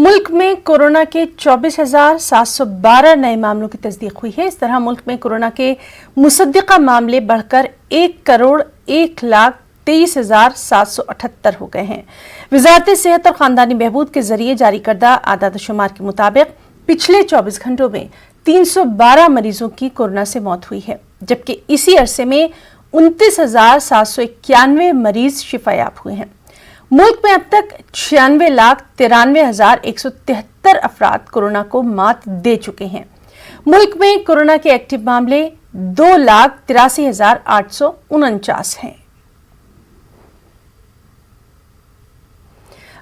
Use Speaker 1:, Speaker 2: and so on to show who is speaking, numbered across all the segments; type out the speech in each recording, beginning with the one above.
Speaker 1: मुल्क में कोरोना के 24,712 नए मामलों की तस्दीक हुई है। इस तरह मुल्क में कोरोना के मुसद्दिका मामले बढ़कर 1,01,23,778 हो गए हैं। वजारत सेहत और खानदानी बहबूद के जरिए जारी करदा आदाद शुमार के मुताबिक पिछले 24 घंटों में 312 मरीजों की कोरोना से मौत हुई है, जबकि इसी अरसे में 29,791 मरीज शिफायाब हुए हैं। मुल्क में अब तक 96,93,173 अफराद कोरोना को मात दे चुके हैं। मुल्क में कोरोना के एक्टिव मामले 2,83,849 हैं।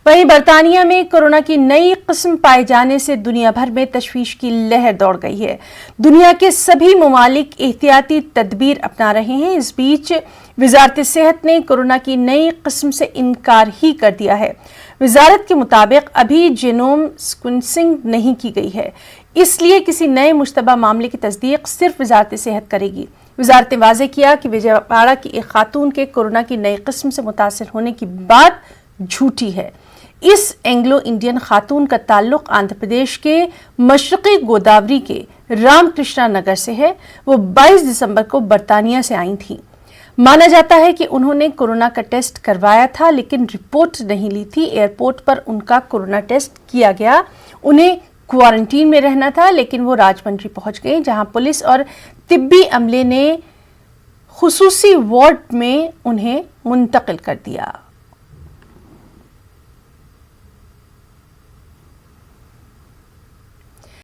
Speaker 1: वहीं बरतानिया में कोरोना की नई किस्म पाए जाने से दुनिया भर में तशवीश की लहर दौड़ गई है। दुनिया के सभी ममालिक एहतियाती तदबीर अपना रहे हैं। इस बीच वजारत सेहत ने कोरोना की नई किस्म से इनकार ही कर दिया है। वजारत के मुताबिक अभी जीनोम सीक्वेंसिंग नहीं की गई है, इसलिए किसी नए मुश्तबा मामले की तस्दीक सिर्फ वजारत सेहत करेगी। वजारत ने वाज़ेह किया कि विजयवाड़ा की एक खातून के कोरोना की नई किस्म से मुतासिर होने की बात झूठी है। इस एंग्लो इंडियन खातून का ताल्लुक आंध्र प्रदेश के मशरकी गोदावरी के रामकृष्णा नगर से है। वो 22 दिसंबर को बरतानिया से आई थी। माना जाता है कि उन्होंने कोरोना का टेस्ट करवाया था, लेकिन रिपोर्ट नहीं ली थी। एयरपोर्ट पर उनका कोरोना टेस्ट किया गया। उन्हें क्वारंटीन में रहना था, लेकिन वो राजमंड्री पहुंच गई, जहां पुलिस और तिब्बी अमले ने खुसूसी वार्ड में उन्हें मुंतकिल कर दिया।